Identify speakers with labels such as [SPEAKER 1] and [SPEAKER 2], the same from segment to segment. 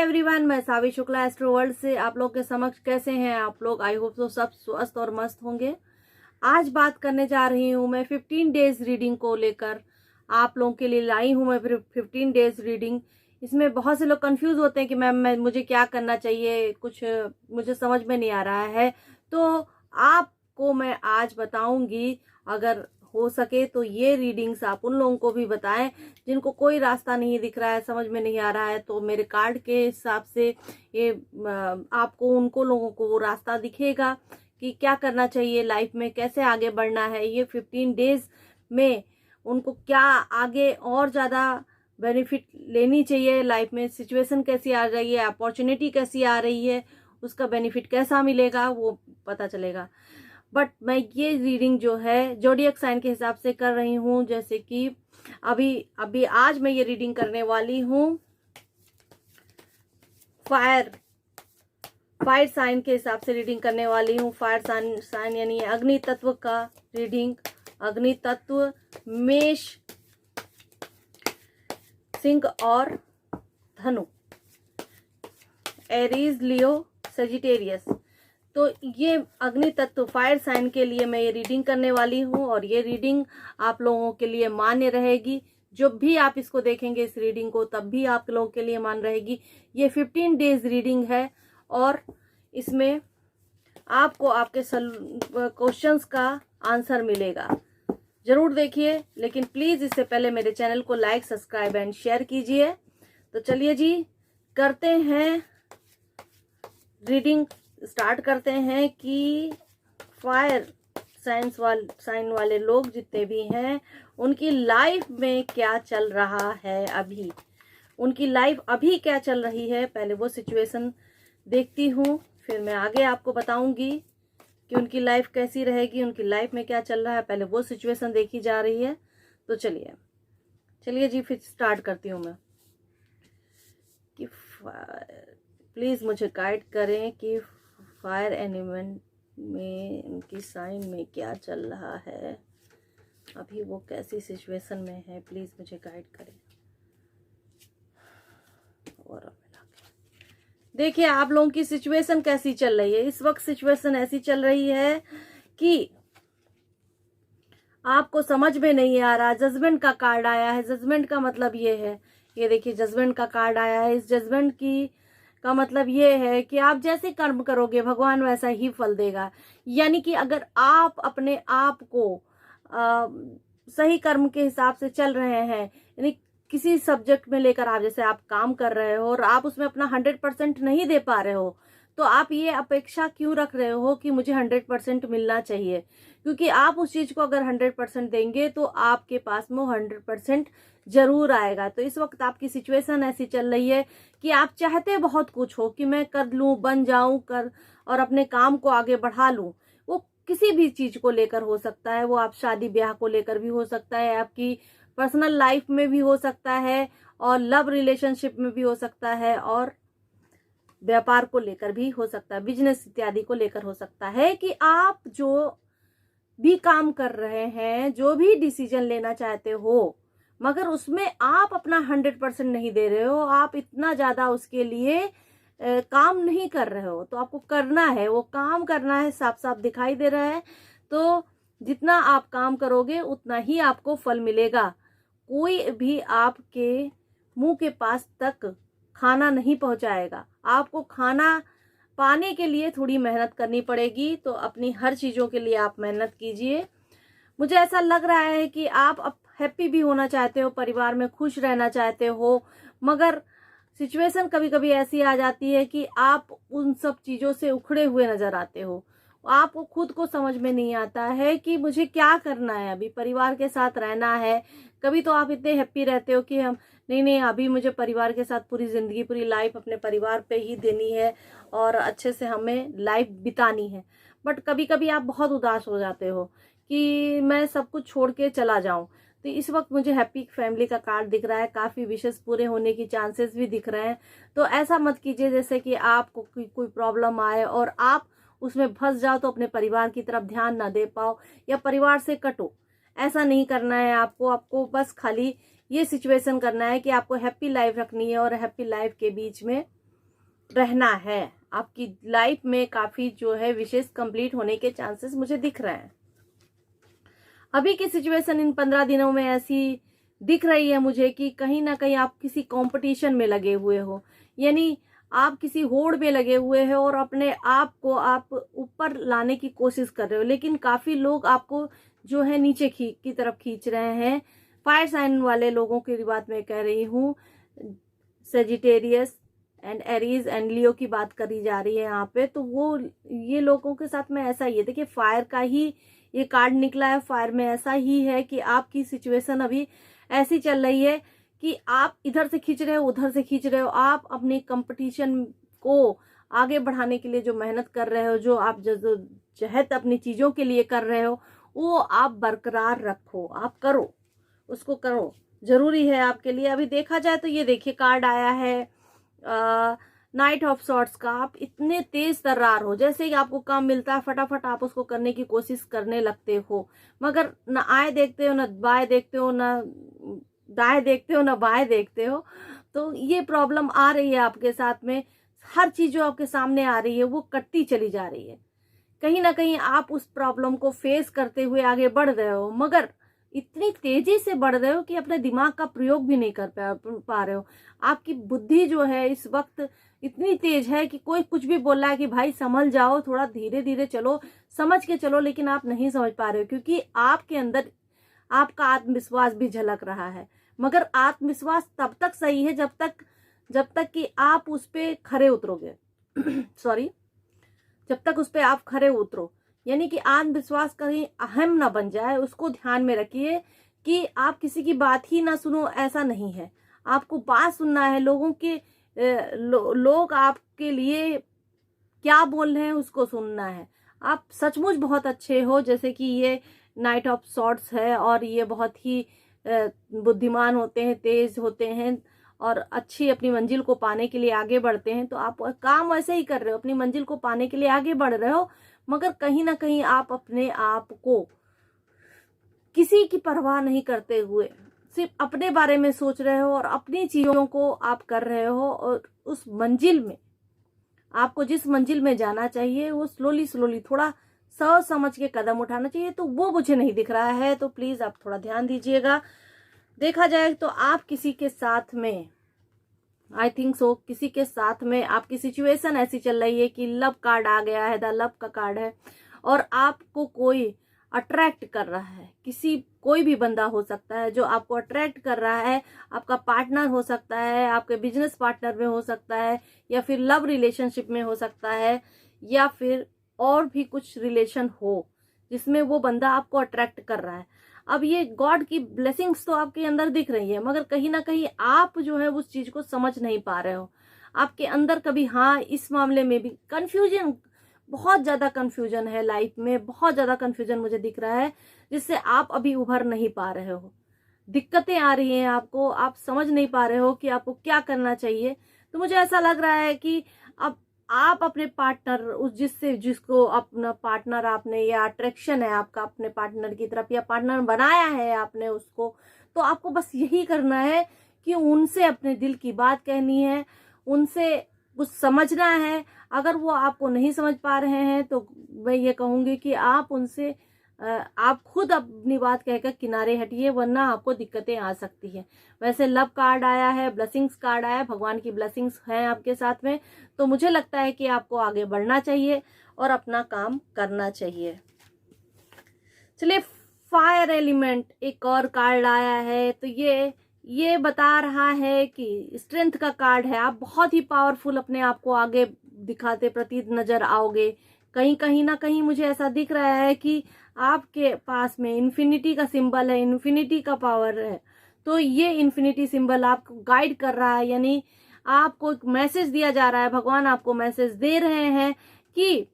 [SPEAKER 1] Everyone, मैं सावी Shukla astro world से आप लोग के समक्ष कैसे हैं आप लोग। आई होप तो सब स्वस्थ और मस्त होंगे। आज बात करने जा रही हूँ मैं 15 डेज रीडिंग को लेकर। आप लोगों के लिए लाई हूँ मैं 15 डेज रीडिंग। इसमें बहुत से लोग कंफ्यूज होते हैं कि मैम मुझे क्या करना चाहिए, कुछ मुझे समझ में नहीं आ रहा है। तो आपको मैं आज बताऊंगी, अगर हो सके तो ये रीडिंग्स आप उन लोगों को भी बताएं जिनको कोई रास्ता नहीं दिख रहा है, समझ में नहीं आ रहा है। तो मेरे कार्ड के हिसाब से ये आपको उनको लोगों को वो रास्ता दिखेगा कि क्या करना चाहिए लाइफ में, कैसे आगे बढ़ना है। ये 15 डेज में उनको क्या आगे और ज़्यादा बेनिफिट लेनी चाहिए लाइफ में, सिचुएशन कैसी आ रही है, अपॉर्चुनिटी कैसी आ रही है, उसका बेनिफिट कैसा मिलेगा वो पता चलेगा। बट मैं ये रीडिंग जो है जोडियक साइन के हिसाब से कर रही हूँ। जैसे कि अभी आज मैं ये रीडिंग करने वाली हूँ फायर साइन के हिसाब से रीडिंग करने वाली हूँ। फायर साइन यानी अग्नि तत्व का रीडिंग। अग्नि तत्व मेष, सिंह और धनु, एरीज, लियो, सजिटेरियस। तो ये अग्नि तत्व फायर साइन के लिए मैं ये रीडिंग करने वाली हूँ और ये रीडिंग आप लोगों के लिए मान्य रहेगी। जब भी आप इसको देखेंगे इस रीडिंग को, तब भी आप लोगों के लिए मान रहेगी। ये 15 डेज रीडिंग है और इसमें आपको आपके क्वेश्चंस का आंसर मिलेगा। जरूर देखिए, लेकिन प्लीज इससे पहले मेरे चैनल को लाइक, सब्सक्राइब एंड शेयर कीजिए। तो चलिए जी, करते हैं रीडिंग, स्टार्ट करते हैं कि फायर साइन वाले लोग जितने भी हैं उनकी लाइफ में क्या चल रहा है अभी, उनकी लाइफ अभी क्या चल रही है। पहले वो सिचुएशन देखती हूँ, फिर मैं आगे आपको बताऊंगी कि उनकी लाइफ कैसी रहेगी, उनकी लाइफ में क्या चल रहा है। पहले वो सिचुएशन देखी जा रही है। तो चलिए जी, फिर स्टार्ट करती हूँ मैं कि प्लीज मुझे गाइड करें कि फायर एलिमेंट में उनकी साइन में क्या चल रहा है अभी, वो कैसी सिचुएशन में है। प्लीज मुझे गाइड करें। और देखिए आप लोगों की सिचुएशन कैसी चल रही है इस वक्त। सिचुएशन ऐसी चल रही है कि आपको समझ में नहीं आ रहा। जजमेंट का कार्ड आया है। जजमेंट का मतलब ये है, ये देखिए जजमेंट का कार्ड आया है। इस जजमेंट का मतलब ये है कि आप जैसे कर्म करोगे भगवान वैसा ही फल देगा। यानी कि अगर आप अपने आप को सही कर्म के हिसाब से चल रहे हैं, यानी किसी सब्जेक्ट में लेकर आप जैसे आप काम कर रहे हो और आप उसमें अपना 100% नहीं दे पा रहे हो, तो आप ये अपेक्षा क्यों रख रहे हो कि मुझे 100% मिलना चाहिए। क्योंकि आप उस चीज को अगर 100% देंगे तो आपके पास में 100% जरूर आएगा। तो इस वक्त आपकी सिचुएशन ऐसी चल रही है कि आप चाहते बहुत कुछ हो कि मैं कर लूं, बन जाऊं, कर और अपने काम को आगे बढ़ा लूं। वो किसी भी चीज को लेकर हो सकता है, वो आप शादी ब्याह को लेकर भी हो सकता है, आपकी पर्सनल लाइफ में भी हो सकता है, और लव रिलेशनशिप में भी हो सकता है, और व्यापार को लेकर भी हो सकता है, बिजनेस इत्यादि को लेकर हो सकता है कि आप जो भी काम कर रहे हैं, जो भी डिसीजन लेना चाहते हो, मगर उसमें आप अपना 100% नहीं दे रहे हो, आप इतना ज्यादा उसके लिए काम नहीं कर रहे हो। तो आपको करना है, वो काम करना है, साफ साफ दिखाई दे रहा है। तो जितना आप काम करोगे उतना ही आपको फल मिलेगा। कोई भी आपके मुंह के पास तक खाना नहीं पहुंचाएगा। आपको खाना पाने के लिए थोड़ी मेहनत करनी पड़ेगी। तो अपनी हर चीजों के लिए आप मेहनत कीजिए। मुझे ऐसा लग रहा है कि आप अब हैप्पी भी होना चाहते हो, परिवार में खुश रहना चाहते हो, मगर सिचुएशन कभी कभी ऐसी आ जाती है कि आप उन सब चीजों से उखड़े हुए नजर आते हो। आपको खुद को समझ में नहीं आता है कि मुझे क्या करना है। अभी परिवार के साथ रहना है। कभी तो आप इतने हैप्पी रहते हो कि हम नहीं, अभी मुझे परिवार के साथ पूरी जिंदगी, पूरी लाइफ अपने परिवार पे ही देनी है और अच्छे से हमें लाइफ बितानी है। बट कभी कभी आप बहुत उदास हो जाते हो कि मैं सब कुछ छोड़ के चला जाऊं। तो इस वक्त मुझे हैप्पी फैमिली का कार्ड दिख रहा है, काफी विशेष पूरे होने की चांसेस भी दिख रहे हैं। तो ऐसा मत कीजिए जैसे कि आपको कोई प्रॉब्लम आए और आप उसमें फंस जाओ तो अपने परिवार की तरफ ध्यान ना दे पाओ या परिवार से कटो। ऐसा नहीं करना है आपको बस खाली ये सिचुएशन करना है कि आपको हैप्पी लाइफ रखनी है और हैप्पी लाइफ के बीच में रहना है। आपकी लाइफ में काफी जो है विशेष कंप्लीट होने के चांसेस मुझे दिख रहे हैं। अभी की सिचुएशन इन 15 दिनों में ऐसी दिख रही है मुझे कि कहीं ना कहीं आप किसी कंपटीशन में लगे हुए हो, यानी आप किसी होड़ में लगे हुए हैं और अपने आप को आप ऊपर लाने की कोशिश कर रहे हो, लेकिन काफी लोग आपको जो है नीचे की तरफ खींच रहे हैं। फायर साइन वाले लोगों की बात मैं कह रही हूँ, सेजिटेरियस एंड एरीज एंड लियो की बात करी जा रही है यहाँ पे। तो वो ये लोगों के साथ में ऐसा ही है। देखिए फायर का ही ये कार्ड निकला है। फायर में ऐसा ही है कि आपकी सिचुएशन अभी ऐसी चल रही है कि आप इधर से खींच रहे हो, उधर से खींच रहे हो। आप अपने कंपटीशन को आगे बढ़ाने के लिए जो मेहनत कर रहे हो, जो आप जहद अपनी चीजों के लिए कर रहे हो, वो आप बरकरार रखो, आप करो, उसको करो, जरूरी है आपके लिए। अभी देखा जाए तो ये देखिए कार्ड आया है नाइट ऑफ सॉर्ट्स का। आप इतने तेज तर्रार हो, जैसे ही आपको काम मिलता है फटाफट आप उसको करने की कोशिश करने लगते हो, मगर न आए देखते हो, न बाएं देखते हो, न दाएं देखते हो, न बाएं देखते हो। तो ये प्रॉब्लम आ रही है आपके साथ में। हर चीज जो आपके सामने आ रही है वो कटती चली जा रही है। कहीं ना कहीं आप उस प्रॉब्लम को फेस करते हुए आगे बढ़ रहे हो, मगर इतनी तेजी से बढ़ रहे हो कि अपने दिमाग का प्रयोग भी नहीं कर पा रहे हो। आपकी बुद्धि जो है इस वक्त इतनी तेज है कि कोई कुछ भी बोल रहा है कि भाई संभल जाओ, थोड़ा धीरे धीरे चलो, समझ के चलो, लेकिन आप नहीं समझ पा रहे हो क्योंकि आपके अंदर आपका आत्मविश्वास भी झलक रहा है। मगर आत्मविश्वास तब तक सही है जब तक कि आप उस पे खरे उतरोगे सॉरी, जब तक उस पे आप खरे उतरो, यानी कि आत्मविश्वास कहीं अहम ना बन जाए। उसको ध्यान में रखिए कि आप किसी की बात ही ना सुनो, ऐसा नहीं है। आपको बात सुनना है, लोगों के लोग आपके लिए क्या बोल रहे हैं उसको सुनना है। आप सचमुच बहुत अच्छे हो, जैसे कि ये नाइट ऑफ सॉर्ट्स है और ये बहुत ही बुद्धिमान होते हैं, तेज होते हैं और अच्छी अपनी मंजिल को पाने के लिए आगे बढ़ते हैं। तो आप काम वैसे ही कर रहे हो, अपनी मंजिल को पाने के लिए आगे बढ़ रहे हो, मगर कहीं ना कहीं आप अपने आप को किसी की परवाह नहीं करते हुए सिर्फ अपने बारे में सोच रहे हो और अपनी चीजों को आप कर रहे हो। और उस मंजिल में, आपको जिस मंजिल में जाना चाहिए वो स्लोली थोड़ा सोच समझ के कदम उठाना चाहिए, तो वो मुझे नहीं दिख रहा है। तो प्लीज आप थोड़ा ध्यान दीजिएगा। देखा जाए तो आप किसी के साथ में, आई थिंक सो, किसी के साथ में आपकी सिचुएशन ऐसी चल रही है कि लव कार्ड आ गया है, द लव का कार्ड है, और आपको कोई अट्रैक्ट कर रहा है। कोई भी बंदा हो सकता है जो आपको अट्रैक्ट कर रहा है। आपका पार्टनर हो सकता है, आपके बिजनेस पार्टनर में हो सकता है, या फिर लव रिलेशनशिप में हो सकता है, या फिर और भी कुछ रिलेशन हो जिसमें वो बंदा आपको अट्रैक्ट कर रहा है। अब ये गॉड की ब्लेसिंग्स तो आपके अंदर दिख रही है, मगर कहीं ना कहीं आप जो है उस चीज को समझ नहीं पा रहे हो। आपके अंदर कभी, हाँ, इस मामले में भी कंफ्यूजन, बहुत ज्यादा कंफ्यूजन है लाइफ में, बहुत ज्यादा कंफ्यूजन मुझे दिख रहा है, जिससे आप अभी उभर नहीं पा रहे हो। दिक्कतें आ रही हैं आपको, आप समझ नहीं पा रहे हो कि आपको क्या करना चाहिए। तो मुझे ऐसा लग रहा है कि अब आप अपने पार्टनर, जिसको अपना पार्टनर आपने, या अट्रैक्शन है आपका अपने पार्टनर की तरफ, या पार्टनर बनाया है आपने उसको, तो आपको बस यही करना है कि उनसे अपने दिल की बात कहनी है, उनसे कुछ समझना है। अगर वो आपको नहीं समझ पा रहे हैं तो मैं ये कहूंगी कि आप उनसे आप खुद अपनी बात कहकर किनारे हटिए, वरना आपको दिक्कतें आ सकती है। वैसे लव कार्ड आया है, ब्लेसिंग्स कार्ड आया है, भगवान की ब्लेसिंग्स हैं आपके साथ में। तो मुझे लगता है कि आपको आगे बढ़ना चाहिए और अपना काम करना चाहिए। चलिए, फायर एलिमेंट एक और कार्ड आया है। तो ये बता रहा है कि स्ट्रेंथ का कार्ड है। आप बहुत ही पावरफुल अपने आप को आगे दिखाते प्रतीत नजर आओगे। कहीं ना कहीं मुझे ऐसा दिख रहा है कि आपके पास में इन्फिनिटी का सिंबल है, इन्फिनिटी का पावर है। तो ये इन्फिनिटी सिंबल आपको गाइड कर रहा है, यानी आपको एक मैसेज दिया जा रहा है, भगवान आपको मैसेज दे रहे हैं कि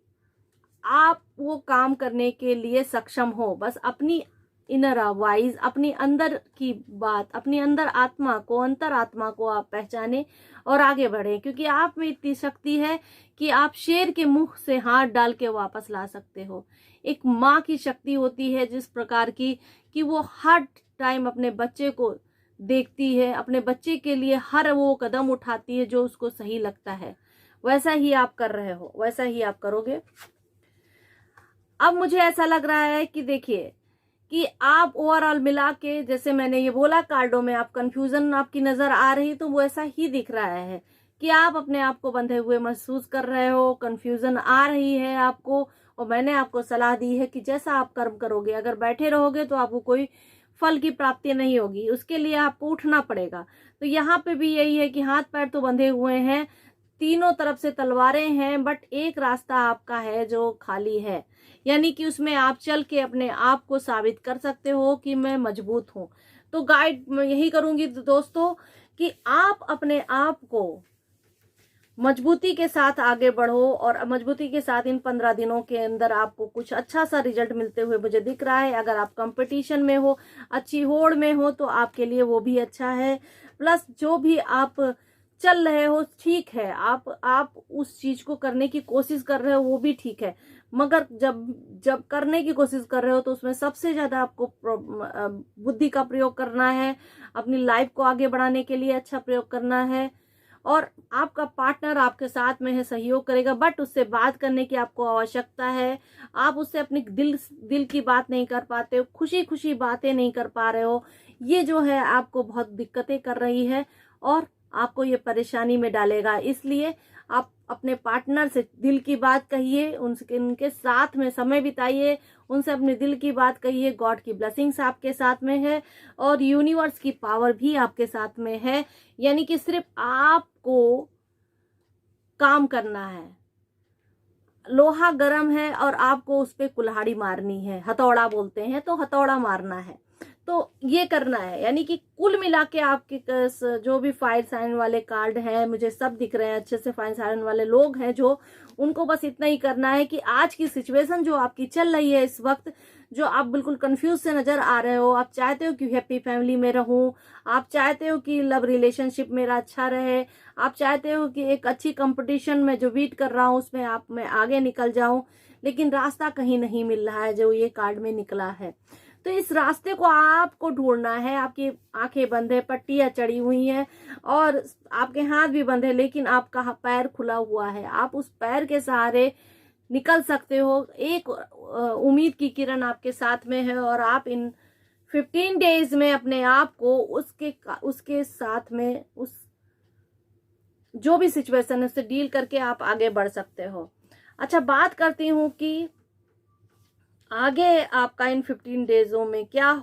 [SPEAKER 1] आप वो काम करने के लिए सक्षम हो। बस अपनी इनर वाइज, अपनी अंदर की बात, अपनी अंदर आत्मा को, अंतर आत्मा को आप पहचाने और आगे बढ़े, क्योंकि आप में इतनी शक्ति है कि आप शेर के मुंह से हाथ डाल के वापस ला सकते हो। एक माँ की शक्ति होती है जिस प्रकार की कि वो हर टाइम अपने बच्चे को देखती है, अपने बच्चे के लिए हर वो कदम उठाती है जो उसको सही लगता है। वैसा ही आप कर रहे हो, वैसा ही आप करोगे। अब मुझे ऐसा लग रहा है कि देखिए कि आप ओवरऑल मिला के, जैसे मैंने ये बोला कार्डों में आप कंफ्यूजन आपकी नजर आ रही, तो वो ऐसा ही दिख रहा है कि आप अपने आप को बंधे हुए महसूस कर रहे हो, कंफ्यूजन आ रही है आपको। और मैंने आपको सलाह दी है कि जैसा आप कर्म करोगे, अगर बैठे रहोगे तो आपको कोई फल की प्राप्ति नहीं होगी, उसके लिए आपको उठना पड़ेगा। तो यहाँ पे भी यही है कि हाथ पैर तो बंधे हुए हैं, तीनों तरफ से तलवारें हैं, बट एक रास्ता आपका है जो खाली है, यानी कि उसमें आप चल के अपने आप को साबित कर सकते हो कि मैं मजबूत हूं। तो गाइड मैं यही करूंगी दोस्तों कि आप अपने आप को मजबूती के साथ आगे बढ़ो, और मजबूती के साथ इन 15 दिनों के अंदर आपको कुछ अच्छा सा रिजल्ट मिलते हुए मुझे दिख रहा है। अगर आप कंपटीशन में हो, अच्छी होड़ में हो, तो आपके लिए वो भी अच्छा है। प्लस जो भी आप चल रहे हो ठीक है, आप उस चीज को करने की कोशिश कर रहे हो, वो भी ठीक है, मगर जब जब करने की कोशिश कर रहे हो तो उसमें सबसे ज्यादा आपको बुद्धि का प्रयोग करना है, अपनी लाइफ को आगे बढ़ाने के लिए अच्छा प्रयोग करना है। और आपका पार्टनर आपके साथ में है, सहयोग करेगा, बट उससे बात करने की आपको आवश्यकता है। आप उससे अपनी दिल की बात नहीं कर पाते हो, खुशी खुशी बातें नहीं कर पा रहे हो, ये जो है आपको बहुत दिक्कतें कर रही है और आपको ये परेशानी में डालेगा। इसलिए आप अपने पार्टनर से दिल की बात कहिए, उनके साथ में समय बिताइए, उनसे अपने दिल की बात कहिए। गॉड की ब्लेसिंग्स आपके साथ में है और यूनिवर्स की पावर भी आपके साथ में है, यानी कि सिर्फ आपको काम करना है। लोहा गर्म है और आपको उस पर कुल्हाड़ी मारनी है, हथौड़ा बोलते हैं, तो हथौड़ा मारना है, तो ये करना है। यानी कि कुल मिला के आपके जो भी फायर साइन वाले कार्ड हैं, मुझे सब दिख रहे हैं, अच्छे से फायर साइन वाले लोग हैं जो, उनको बस इतना ही करना है कि आज की सिचुएशन जो आपकी चल रही है इस वक्त, जो आप बिल्कुल कंफ्यूज से नजर आ रहे हो, आप चाहते हो कि हैप्पी फैमिली में रहूं, आप चाहते हो कि लव रिलेशनशिप मेरा अच्छा रहे, आप चाहते हो कि एक अच्छी कंपटीशन में जो बीट कर रहा हूं उसमें मैं आगे निकल जाऊं, लेकिन रास्ता कहीं नहीं मिल रहा है जो ये कार्ड में निकला है। तो इस रास्ते को आपको ढूंढना है। आपकी आंखें बंद है, पट्टियां चढ़ी हुई हैं और आपके हाथ भी बंद है, लेकिन आपका पैर खुला हुआ है, आप उस पैर के सहारे निकल सकते हो। एक उम्मीद की किरण आपके साथ में है और आप इन 15 डेज में अपने आप को उसके साथ में, उस जो भी सिचुएशन है उससे डील करके आप आगे बढ़ सकते हो। अच्छा, बात करती हूँ कि आगे आपका इन 15 डेजों में क्या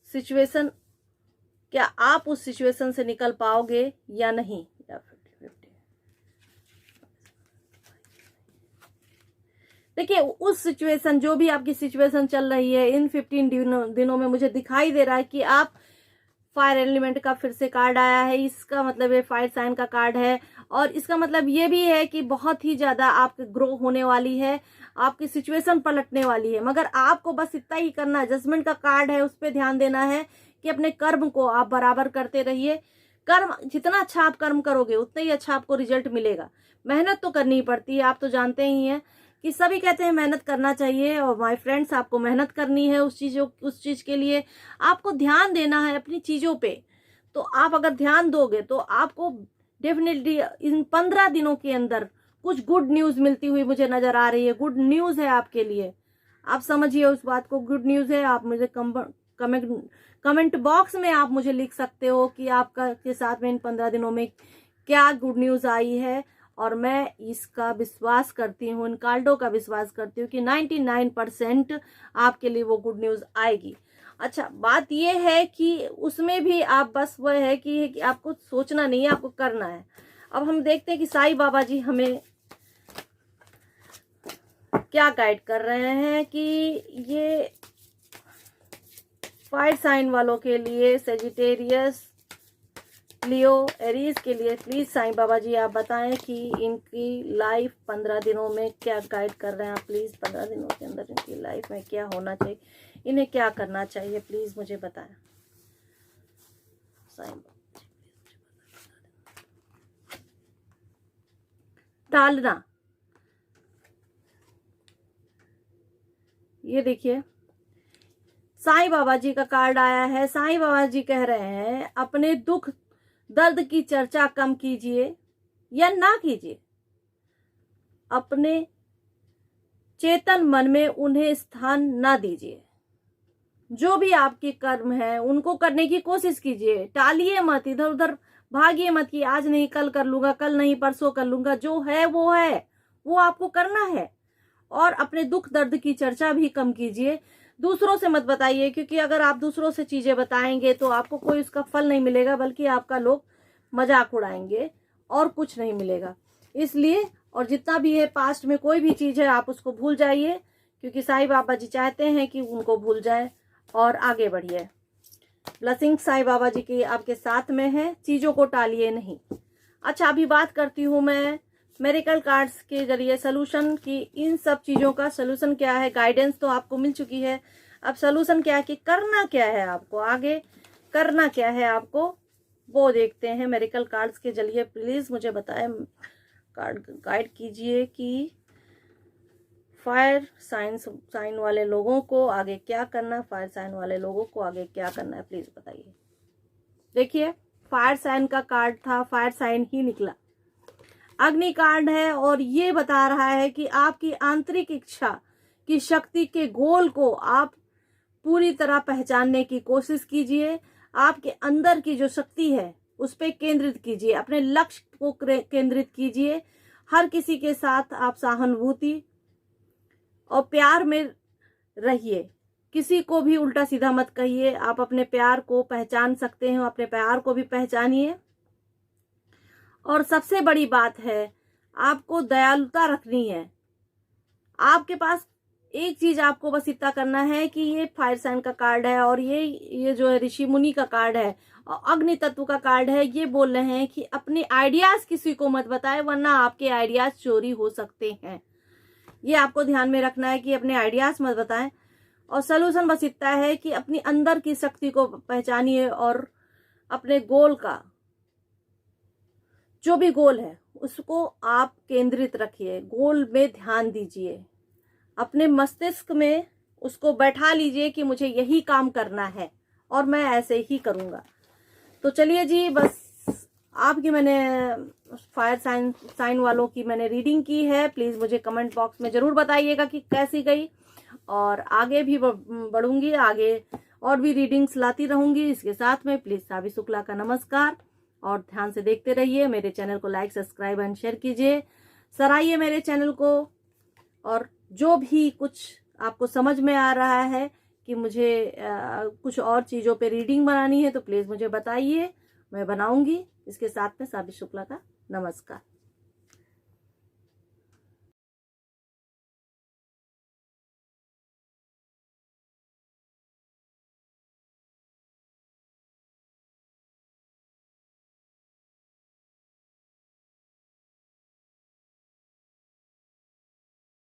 [SPEAKER 1] सिचुएशन, क्या आप उस सिचुएशन से निकल पाओगे या नहीं। या 50-50 देखिए, उस सिचुएशन, जो भी आपकी सिचुएशन चल रही है इन 15 दिनों में मुझे दिखाई दे रहा है कि आप, फायर एलिमेंट का फिर से कार्ड आया है, इसका मतलब ये फायर साइन का कार्ड है, और इसका मतलब ये भी है कि बहुत ही ज्यादा आपकी ग्रो होने वाली है, आपकी सिचुएशन पलटने वाली है। मगर आपको बस इतना ही करना है, जजमेंट का कार्ड है, उस पर ध्यान देना है कि अपने कर्म को आप बराबर करते रहिए। कर्म जितना अच्छा आप कर्म करोगे उतना ही अच्छा आपको रिजल्ट मिलेगा। मेहनत तो करनी पड़ती है, आप तो जानते ही हैं कि सभी कहते हैं मेहनत करना चाहिए, और माय फ्रेंड्स आपको मेहनत करनी है उस चीज के लिए आपको ध्यान देना है अपनी चीजों पे। तो आप अगर ध्यान दोगे तो आपको डेफिनेटली इन 15 दिनों के अंदर कुछ गुड न्यूज मिलती हुई मुझे नजर आ रही है। गुड न्यूज है आपके लिए, आप समझिए उस बात को, गुड न्यूज है। आप मुझे कमेंट बॉक्स में आप मुझे लिख सकते हो कि आपका के साथ में इन 15 दिनों में क्या गुड न्यूज आई है, और मैं इसका विश्वास करती हूँ, इन कार्डों का विश्वास करती हूँ कि 99% आपके लिए वो गुड न्यूज आएगी। अच्छा, बात ये है कि उसमें भी आप बस वह है कि आपको सोचना नहीं है, आपको करना है। अब हम देखते हैं कि साईं बाबा जी हमें क्या गाइड कर रहे हैं कि ये फायर साइन वालों के लिए, सेजिटेरियस, लियो, एरीज के लिए प्लीज साईं बाबा जी आप बताएं कि इनकी लाइफ 15 दिनों में क्या गाइड कर रहे हैं आप। प्लीज 15 दिनों के अंदर इनकी लाइफ में क्या होना चाहिए, इन्हें क्या करना चाहिए, प्लीज मुझे बताएं साईं बाबा। टालना, ये देखिए साईं बाबा जी का कार्ड आया है। साईं बाबा जी कह रहे हैं अपने दुख दर्द की चर्चा कम कीजिए या ना कीजिए, अपने चेतन मन में उन्हें स्थान ना दीजिए। जो भी आपके कर्म है उनको करने की कोशिश कीजिए, टालिए मत, इधर उधर भागिए मत कि आज नहीं कल कर लूंगा, कल नहीं परसों कर लूंगा। जो है वो आपको करना है। और अपने दुख दर्द की चर्चा भी कम कीजिए, दूसरों से मत बताइए, क्योंकि अगर आप दूसरों से चीजें बताएंगे तो आपको कोई उसका फल नहीं मिलेगा, बल्कि आपका लोग मजाक उड़ाएंगे और कुछ नहीं मिलेगा। इसलिए और जितना भी है पास्ट में कोई भी चीज है आप उसको भूल जाइए, क्योंकि साईं बाबा जी चाहते हैं कि उनको भूल जाए और आगे बढ़िए। ब्लेसिंग साईं बाबा जी की आपके साथ में है, चीजों को टालिए नहीं। अच्छा, अभी बात करती हूँ मैं मेरिकल कार्ड्स के जरिए सोल्यूशन की। इन सब चीजों का सोल्यूशन क्या है, गाइडेंस तो आपको मिल चुकी है। अब सोल्यूशन क्या है कि करना क्या है आपको, आगे करना क्या है आपको, वो देखते हैं मेरिकल कार्ड्स के जरिए। प्लीज मुझे बताएं, कार्ड गाइड कीजिए कि फायर साइन वाले लोगों को आगे क्या करना, फायर साइन वाले लोगों को आगे क्या करना है, प्लीज बताइए। देखिए, फायर साइन का कार्ड था, फायर साइन ही निकला। अग्नि कार्ड है और ये बता रहा है कि आपकी आंतरिक इच्छा की शक्ति के गोल को आप पूरी तरह पहचानने की कोशिश कीजिए। आपके अंदर की जो शक्ति है उस पर केंद्रित कीजिए, अपने लक्ष्य को केंद्रित कीजिए। हर किसी के साथ आप सहानुभूति और प्यार में रहिए, किसी को भी उल्टा सीधा मत कहिए। आप अपने प्यार को पहचान सकते हैं, अपने प्यार को भी पहचानिए। और सबसे बड़ी बात है, आपको दयालुता रखनी है। आपके पास एक चीज आपको बस इतना करना है कि ये फायर साइन का कार्ड है और ये जो है ऋषि मुनि का कार्ड है और अग्नि तत्व का कार्ड है। ये बोल रहे हैं कि अपने आइडियाज किसी को मत बताएं, वरना आपके आइडियाज चोरी हो सकते हैं। ये आपको ध्यान में रखना है कि अपने आइडियाज मत बताएं। और सोल्यूशन बस इतना है कि अपनी अंदर की शक्ति को पहचानिए और अपने गोल का, जो भी गोल है उसको आप केंद्रित रखिए, गोल में ध्यान दीजिए, अपने मस्तिष्क में उसको बैठा लीजिए कि मुझे यही काम करना है और मैं ऐसे ही करूंगा। तो चलिए जी, बस आपकी मैंने फायर साइन वालों की मैंने रीडिंग की है। प्लीज मुझे कमेंट बॉक्स में जरूर बताइएगा कि कैसी गई, और आगे भी बढ़ूंगी, आगे और भी रीडिंग्स लाती रहूंगी। इसके साथ में प्लीज सावी शुक्ला का नमस्कार, और ध्यान से देखते रहिए। मेरे चैनल को लाइक, सब्सक्राइब एंड शेयर कीजिए, सराहिए मेरे चैनल को। और जो भी कुछ आपको समझ में आ रहा है कि मुझे कुछ और चीज़ों पे रीडिंग बनानी है तो प्लीज़ मुझे बताइए, मैं बनाऊंगी। इसके साथ में सावी शुक्ला का नमस्कार।